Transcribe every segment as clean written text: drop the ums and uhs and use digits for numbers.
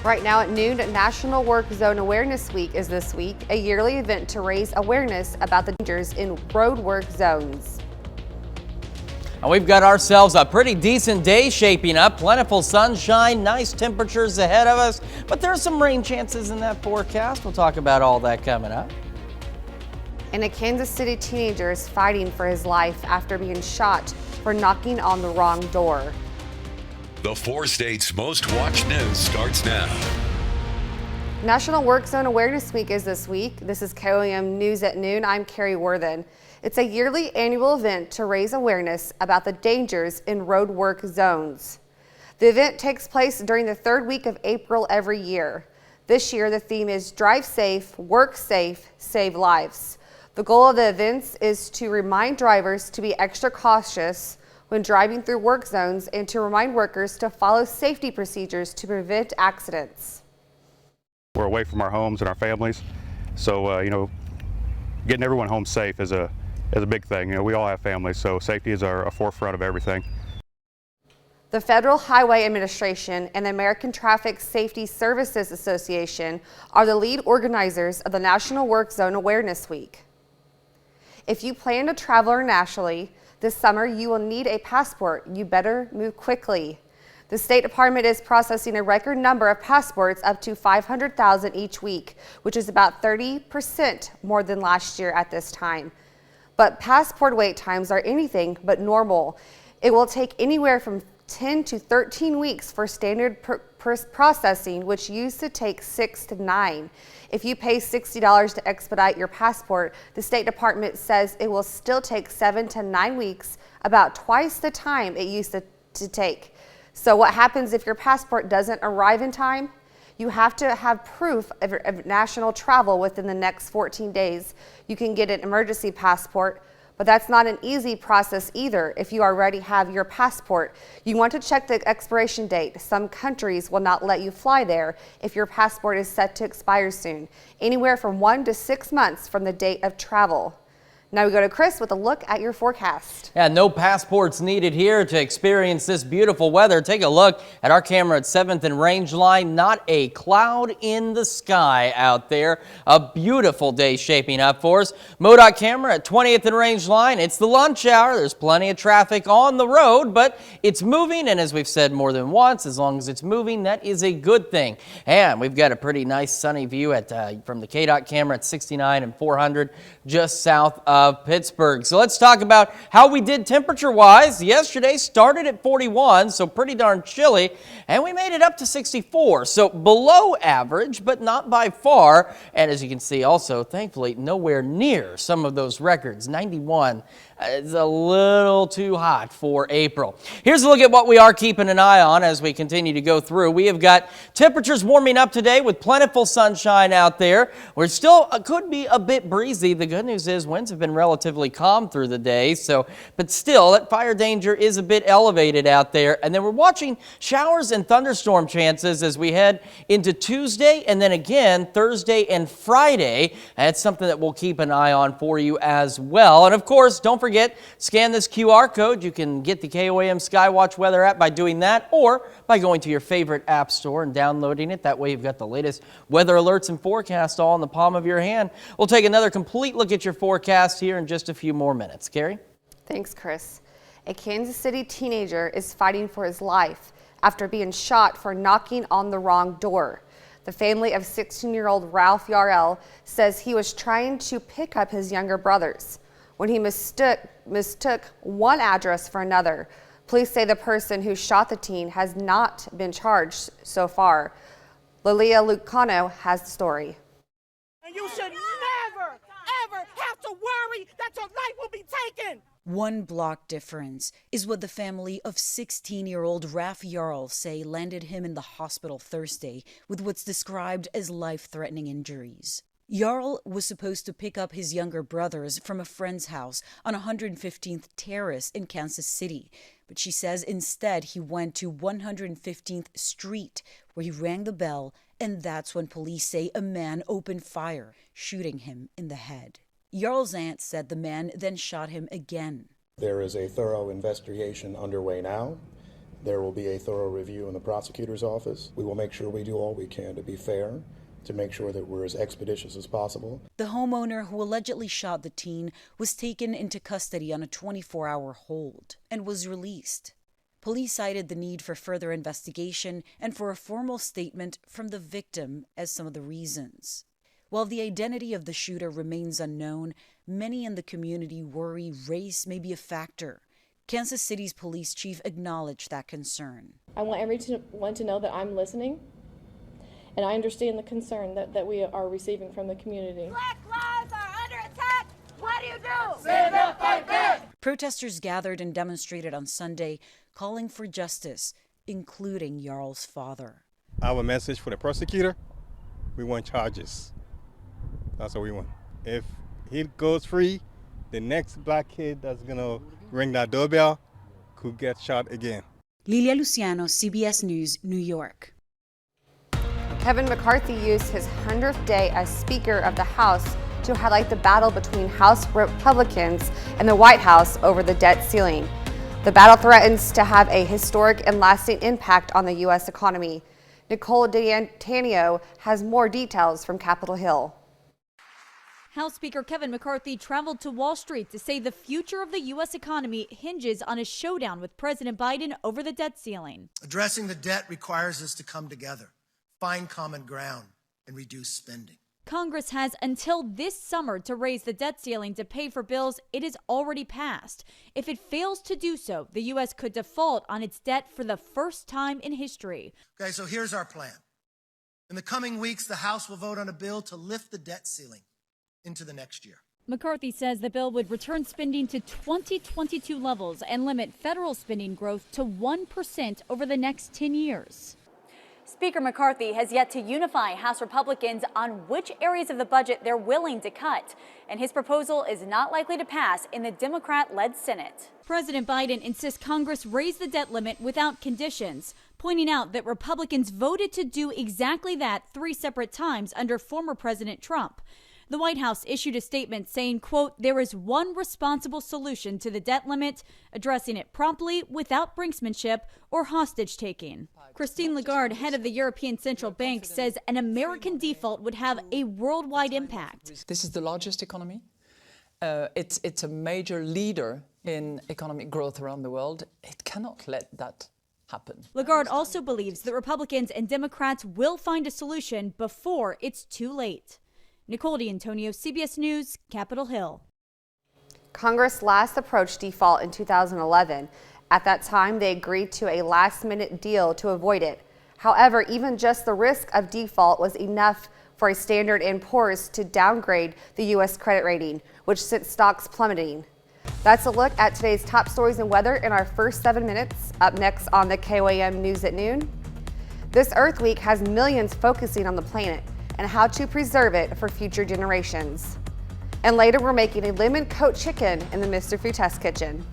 Right now at noon, National Work Zone Awareness Week is this week, a yearly event to raise awareness about the dangers in road work zones. And we've got ourselves a pretty decent day shaping up. Plentiful sunshine, nice temperatures ahead of us, but there's some rain chances in that forecast. We'll talk about all that coming up. And a Kansas City teenager is fighting for his life after being shot for knocking on the wrong door. The 4 states' most watched news starts now. National Work Zone Awareness Week is this week. This is KOAM News at Noon. I'm Carrie Worthen. It's a yearly annual event to raise awareness about the dangers in road work zones. The event takes place during the 3rd week of April every year. This year, the theme is Drive Safe, Work Safe, Save Lives. The goal of the events is to remind drivers to be extra cautious when driving through work zones and to remind workers to follow safety procedures to prevent accidents. We're away from our homes and our families, so getting everyone home safe is a big thing. We all have families, so safety is a forefront of everything. The Federal Highway Administration and the American Traffic Safety Services Association are the lead organizers of the National Work Zone Awareness Week. If you plan to travel internationally this summer, you will need a passport. You better move quickly. The State Department is processing a record number of passports, up to 500,000 each week, which is about 30% more than last year at this time. But passport wait times are anything but normal. It will take anywhere from 10 to 13 weeks for standard processing, which used to take 6 to 9. If you pay $60 to expedite your passport, the State Department says it will still take 7 to 9 weeks, about twice the time it used to take. So what happens if your passport doesn't arrive in time? You have to have proof of national travel within the next 14 days. You can get an emergency passport, but that's not an easy process either if you already have your passport. You want to check the expiration date. Some countries will not let you fly there if your passport is set to expire soon, anywhere from 1 to 6 months from the date of travel. Now we go to Chris with a look at your forecast. Yeah, no passports needed here to experience this beautiful weather. Take a look at our camera at 7th and Range Line. Not a cloud in the sky out there. A beautiful day shaping up for us. MoDOT camera at 20th and Range Line. It's the lunch hour. There's plenty of traffic on the road, but it's moving. And as we've said more than once, as long as it's moving, that is a good thing. And we've got a pretty nice sunny view from the KDOT camera at 69 and 400, just south of Pittsburgh. So let's talk about how we did temperature-wise. Yesterday started at 41, so pretty darn chilly, and we made it up to 64. So below average, but not by far. And as you can see also, thankfully, nowhere near some of those records. 91 is a little too hot for April. Here's a look at what we are keeping an eye on as we continue to go through. We have got temperatures warming up today with plentiful sunshine out there. We're still could be a bit breezy. The good news is winds have been relatively calm through the day, but still that fire danger is a bit elevated out there. And then we're watching showers and thunderstorm chances as we head into Tuesday and then again Thursday and Friday. That's something that we'll keep an eye on for you as well. And of course, don't forget, scan this QR code. You can get the KOAM Skywatch weather app by doing that or by going to your favorite app store and downloading it. That way you've got the latest weather alerts and forecasts all in the palm of your hand. We'll take another complete look at your forecast here in just a few more minutes. Carrie? Thanks, Chris. A Kansas City teenager is fighting for his life after being shot for knocking on the wrong door. The family of 16-year-old Ralph Yarrell says he was trying to pick up his younger brothers when he mistook one address for another. Police say the person who shot the teen has not been charged so far. Lilia Lucano has the story. And you should never, ever have to worry that your life will be taken. 1 block difference is what the family of 16-year-old Ralph Yarrell say landed him in the hospital Thursday with what's described as life-threatening injuries. Yarrell was supposed to pick up his younger brothers from a friend's house on 115th Terrace in Kansas City, but she says instead he went to 115th Street where he rang the bell, and that's when police say a man opened fire, shooting him in the head. Yarrell's aunt said the man then shot him again. There is a thorough investigation underway now. There will be a thorough review in the prosecutor's office. We will make sure we do all we can to be fair, to make sure that we're as expeditious as possible. The homeowner who allegedly shot the teen was taken into custody on a 24-hour hold and was released. Police cited the need for further investigation and for a formal statement from the victim as some of the reasons. While the identity of the shooter remains unknown, many in the community worry race may be a factor. Kansas City's police chief acknowledged that concern. I want everyone to know that I'm listening, and I understand the concern that we are receiving from the community. Black lives are under attack. What do you do? Stand up, fight back! Protesters gathered and demonstrated on Sunday, calling for justice, including Jarl's father. Our message for the prosecutor, we want charges. That's what we want. If he goes free, the next black kid that's gonna ring that doorbell could get shot again. Lilia Luciano, CBS News, New York. Kevin McCarthy used his 100th day as Speaker of the House to highlight the battle between House Republicans and the White House over the debt ceiling. The battle threatens to have a historic and lasting impact on the U.S. economy. Nicole D'Antonio has more details from Capitol Hill. House Speaker Kevin McCarthy traveled to Wall Street to say the future of the U.S. economy hinges on a showdown with President Biden over the debt ceiling. Addressing the debt requires us to come together, find common ground, and reduce spending. Congress has until this summer to raise the debt ceiling to pay for bills it has already passed. If it fails to do so, the U.S. could default on its debt for the first time in history. Okay, so here's our plan. In the coming weeks, the House will vote on a bill to lift the debt ceiling into the next year. McCarthy says the bill would return spending to 2022 levels and limit federal spending growth to 1% over the next 10 years. Speaker McCarthy has yet to unify House Republicans on which areas of the budget they're willing to cut, and his proposal is not likely to pass in the Democrat-led Senate. President Biden insists Congress raise the debt limit without conditions, pointing out that Republicans voted to do exactly that 3 separate times under former President Trump. The White House issued a statement saying, quote, there is one responsible solution to the debt limit, addressing it promptly without brinksmanship or hostage taking. Christine Lagarde, head of the European Central Bank, says an American default would have a worldwide impact. This is the largest economy. It's a major leader in economic growth around the world. It cannot let that happen. Lagarde also believes that Republicans and Democrats will find a solution before it's too late. Nicole D'Antonio, CBS News, Capitol Hill. Congress last approached default in 2011. At that time, they agreed to a last-minute deal to avoid it. However, even just the risk of default was enough for a Standard & Poor's to downgrade the U.S. credit rating, which sent stocks plummeting. That's a look at today's top stories and weather in our first 7 minutes. Up next on the KOAM News at noon. This Earth Week has millions focusing on the planet and how to preserve it for future generations. And later, we're making a lemon coat chicken in the Mr. Food Test Kitchen.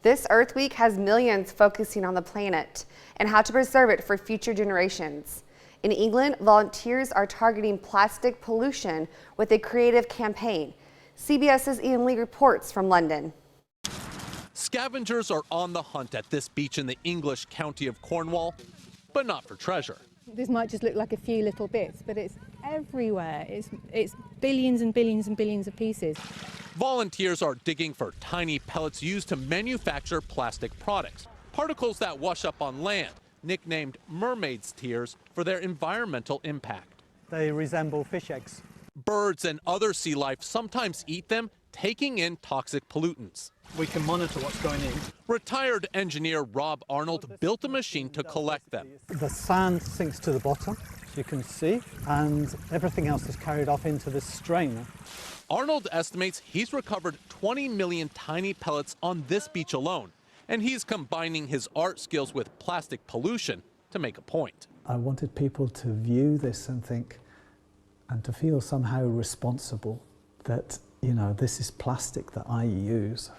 This Earth Week has millions focusing on the planet and how to preserve it for future generations. In England, volunteers are targeting plastic pollution with a creative campaign. CBS's Ian Lee reports from London. Scavengers are on the hunt at this beach in the English county of Cornwall, but not for treasure. This might just look like a few little bits, but it's everywhere. It's billions and billions and billions of pieces. Volunteers are digging for tiny pellets used to manufacture plastic products, particles that wash up on land, nicknamed mermaid's tears for their environmental impact. They resemble fish eggs. Birds and other sea life sometimes eat them, taking in toxic pollutants. We can monitor what's going in. Retired engineer Rob Arnold built a machine to collect them. The sand sinks to the bottom, as you can see, and everything else is carried off into this strainer. Arnold estimates he's recovered 20 million tiny pellets on this beach alone, and he's combining his art skills with plastic pollution to make a point. I wanted people to view this and think, and to feel somehow responsible that, you know, this is plastic that I use.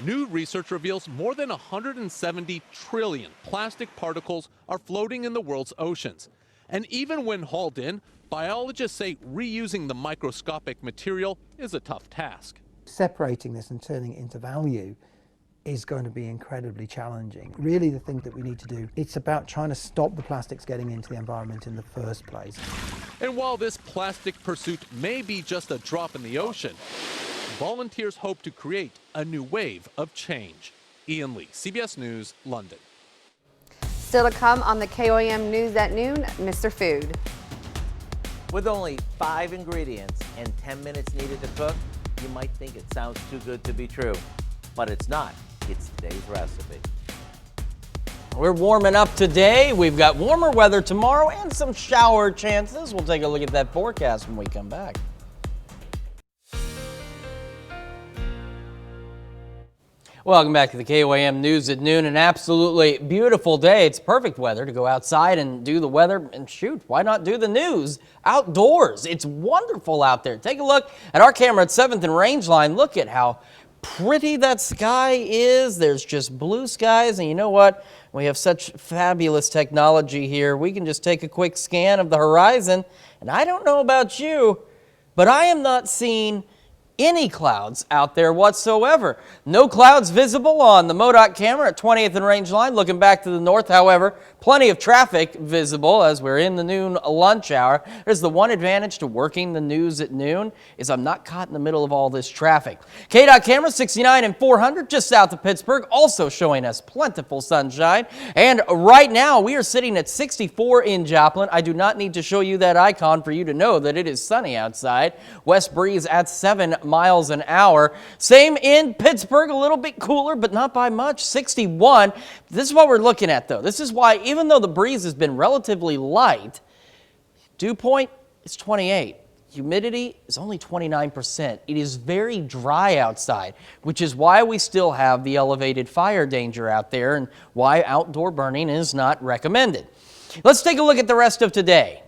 New research reveals more than 170 trillion plastic particles are floating in the world's oceans. And even when hauled in, biologists say reusing the microscopic material is a tough task. Separating this and turning it into value is going to be incredibly challenging. Really, the thing that we need to do, it's about trying to stop the plastics getting into the environment in the first place. And while this plastic pursuit may be just a drop in the ocean, volunteers hope to create a new wave of change. Ian Lee, CBS News, London. Still to come on the KOAM News at Noon, Mr. Food. With only 5 ingredients and 10 minutes needed to cook, you might think it sounds too good to be true, but it's not. It's today's recipe. We're warming up today. We've got warmer weather tomorrow and some shower chances. We'll take a look at that forecast when we come back. Welcome back to the KOAM News at Noon. An absolutely beautiful day. It's perfect weather to go outside and do the weather. And shoot, why not do the news outdoors? It's wonderful out there. Take a look at our camera at 7th and Rangeline. Look at how pretty that sky is. There's just blue skies. And you know what? We have such fabulous technology here. We can just take a quick scan of the horizon. And I don't know about you, but I am not seeing any clouds out there whatsoever. No clouds visible on the MoDOT camera at 20th and Rangeline. Looking back to the north, however, plenty of traffic visible as we're in the noon lunch hour. There's the one advantage to working the news at noon is I'm not caught in the middle of all this traffic. KDOT camera 69 and 400 just south of Pittsburgh, also showing us plentiful sunshine. And right now we are sitting at 64 in Joplin. I do not need to show you that icon for you to know that it is sunny outside. West breeze at 7 miles an hour. Same in Pittsburgh, a little bit cooler, but not by much, 61. This is what we're looking at, though. This is why, even though the breeze has been relatively light, dew point is 28. Humidity is only 29%. It is very dry outside, which is why we still have the elevated fire danger out there and why outdoor burning is not recommended. Let's take a look at the rest of today.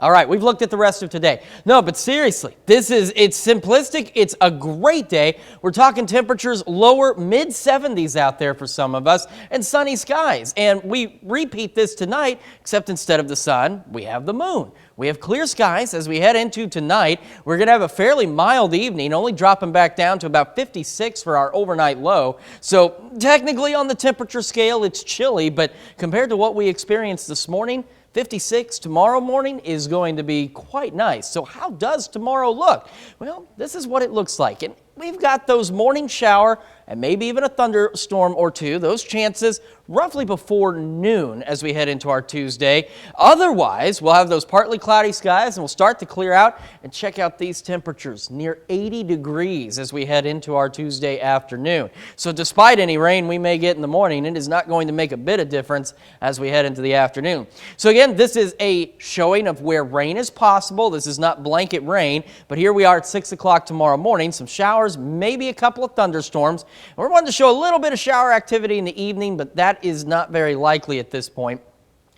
All right, we've looked at the rest of today. No, but seriously, it's simplistic. It's a great day. We're talking temperatures lower, mid-70s out there for some of us, and sunny skies. And we repeat this tonight, except instead of the sun, we have the moon. We have clear skies as we head into tonight. We're going to have a fairly mild evening, only dropping back down to about 56 for our overnight low. So technically on the temperature scale, it's chilly, but compared to what we experienced this morning, 56 tomorrow morning is going to be quite nice. So how does tomorrow look? Well, this is what it looks like. And we've got those morning shower and maybe even a thunderstorm or two, those chances roughly before noon as we head into our Tuesday. Otherwise, we'll have those partly cloudy skies and we'll start to clear out and check out these temperatures near 80 degrees as we head into our Tuesday afternoon. So despite any rain we may get in the morning, it is not going to make a bit of difference as we head into the afternoon. So again, this is a showing of where rain is possible. This is not blanket rain, but here we are at 6 o'clock tomorrow morning. Some showers, maybe a couple of thunderstorms. We're wanting to show a little bit of shower activity in the evening, but that is not very likely at this point.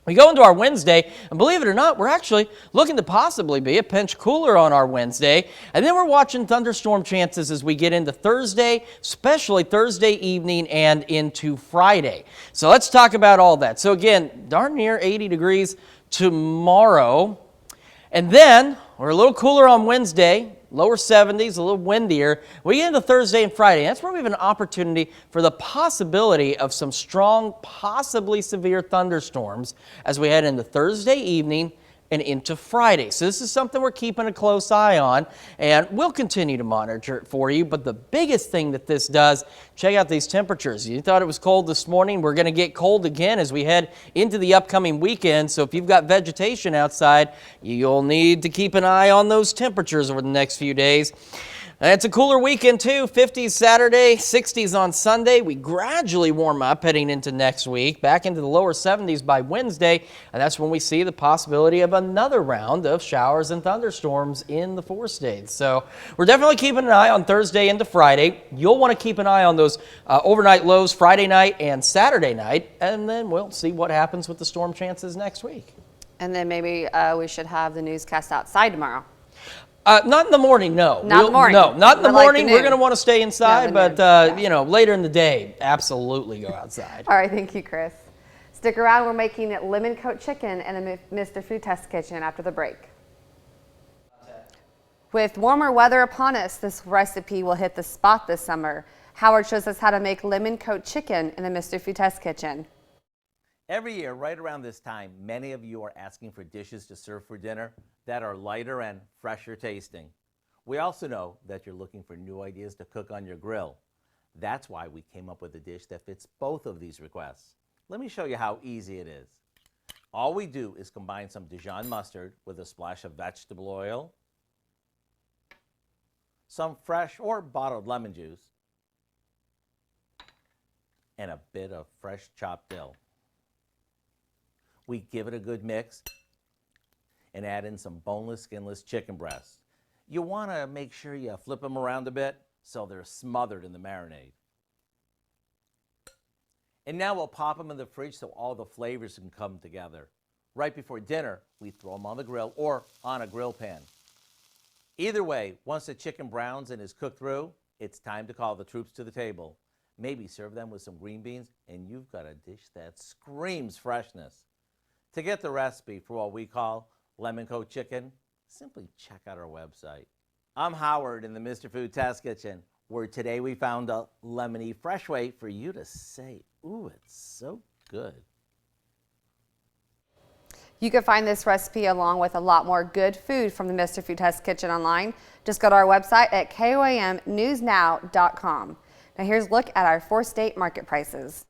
We go into our Wednesday, and believe it or not, we're actually looking to possibly be a pinch cooler on our Wednesday. And then we're watching thunderstorm chances as we get into Thursday, especially Thursday evening and into Friday. So let's talk about all that. So again, darn near 80 degrees tomorrow. And then we're a little cooler on Wednesday. Lower 70s, a little windier. We get into Thursday and Friday. That's where we have an opportunity for the possibility of some strong, possibly severe thunderstorms as we head into Thursday evening and into Friday. So this is something we're keeping a close eye on, and we'll continue to monitor it for you. But the biggest thing that this does, check out these temperatures. You thought it was cold this morning. We're going to get cold again as we head into the upcoming weekend. So if you've got vegetation outside, you'll need to keep an eye on those temperatures over the next few days. And it's a cooler weekend too, 50s Saturday, 60s on Sunday. We gradually warm up heading into next week, back into the lower 70s by Wednesday, and that's when we see the possibility of another round of showers and thunderstorms in the 4 states. So we're definitely keeping an eye on Thursday into Friday. You'll want to keep an eye on those overnight lows Friday night and Saturday night, and then we'll see what happens with the storm chances next week. And then maybe we should have the newscast outside tomorrow. Not in the morning, no. Not in the morning. No, not in the But like morning. the We're noon. going to want to stay inside, No, the but noon. you know, later in the day, absolutely go outside. All right, thank you, Chris. Stick around. We're making lemon coat chicken in the Mr. Food Test Kitchen after the break. With warmer weather upon us, this recipe will hit the spot this summer. Howard shows us how to make lemon coat chicken in the Mr. Food Test Kitchen. Every year, right around this time, many of you are asking for dishes to serve for dinner that are lighter and fresher tasting. We also know that you're looking for new ideas to cook on your grill. That's why we came up with a dish that fits both of these requests. Let me show you how easy it is. All we do is combine some Dijon mustard with a splash of vegetable oil, some fresh or bottled lemon juice, and a bit of fresh chopped dill. We give it a good mix and add in some boneless, skinless chicken breasts. You want to make sure you flip them around a bit so they're smothered in the marinade. And now we'll pop them in the fridge so all the flavors can come together. Right before dinner, we throw them on the grill or on a grill pan. Either way, once the chicken browns and is cooked through, it's time to call the troops to the table. Maybe serve them with some green beans, and you've got a dish that screams freshness. To get the recipe for what we call lemon coat chicken, simply check out our website. I'm Howard in the Mr. Food Test Kitchen, where today we found a lemony fresh way for you to say, ooh, it's so good. You can find this recipe along with a lot more good food from the Mr. Food Test Kitchen online. Just go to our website at KOAMnewsnow.com. Now here's a look at our 4-state market prices.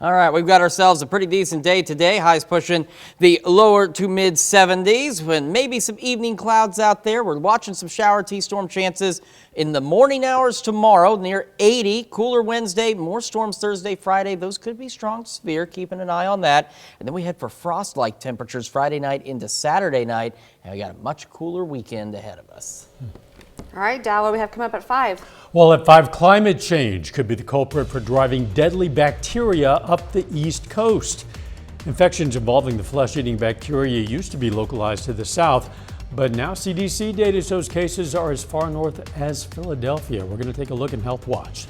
All right, we've got ourselves a pretty decent day today. Highs pushing the lower to mid 70s, when maybe some evening clouds out there. We're watching some shower T-storm chances in the morning hours tomorrow, near 80. Cooler Wednesday, more storms Thursday, Friday. Those could be strong to severe, keeping an eye on that. And then we head for frost-like temperatures Friday night into Saturday night. And we got a much cooler weekend ahead of us. All right, Dal, what do we have coming up at 5? Well, at 5, climate change could be the culprit for driving deadly bacteria up the East Coast. Infections involving the flesh-eating bacteria used to be localized to the south, but now CDC data shows cases are as far north as Philadelphia. We're going to take a look in Health Watch.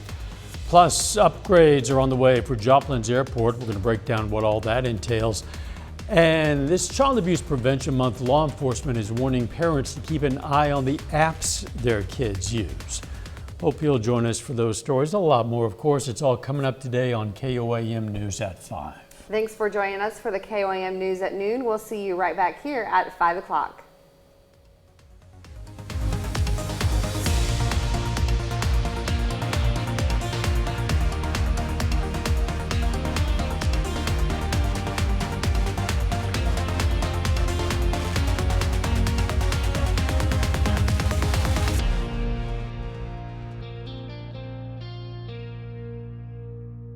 Plus, upgrades are on the way for Joplin's Airport. We're going to break down what all that entails. And this Child Abuse Prevention Month, law enforcement is warning parents to keep an eye on the apps their kids use. Hope you'll join us for those stories. A lot more, of course. It's all coming up today on KOAM News at 5. Thanks for joining us for the KOAM News at noon. We'll see you right back here at 5 o'clock.